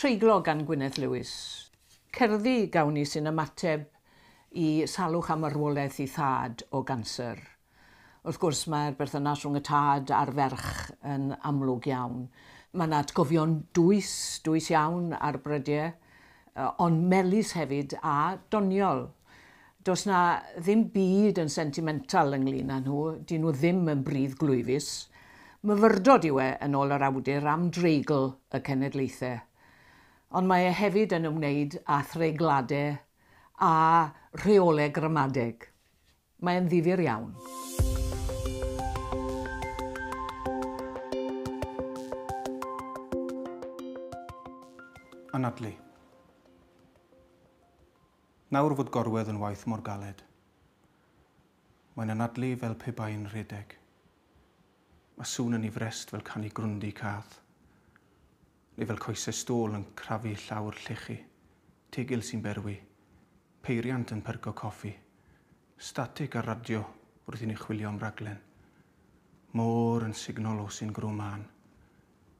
treiglo gan Gwyneth Lewis. Cerddi gawn ni sy'n ymateb i salwch am marwolaeth i thad o ganser. Wrth gwrs mae'r berthynas rhwng y tad a'r ferch yn amlwg iawn. Mae yna atgofion dwys iawn ar brydiau, ond melys hefyd a doniol. Does na ddim byd yn sentimental ynglyn â nhw, dyn nhw ddim yn bryd glwyfus. Myfyrdod yw yn ôl yr awdur am dreigl y cenedlaethau. Ond mae e hefyd yn ymwneud â threigladau a rheolau gramadeg. Mae'n ddifyr iawn. Anadlu. Nawr fod gorwedd yn waith mor galed. Mae'n anadlu fel pe bai'n rhedeg. Mae sŵn yn ei frest fel canu grwndi cath. Neu fel coesau stôl yn crafu llawr llechu. Tegil sy'n berwi. Peiriant yn perco coffi. Statig ar radio wrth i ni chwilio am raglen. Môr yn signol o sy'n grw man.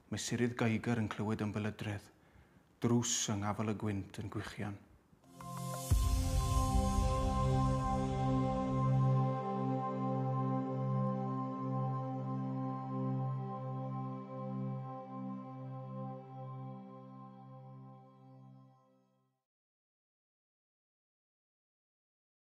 Mae sirydd geiger yn clywed am bylydredd. Drws yng ngafel y gwynt yn gwychian.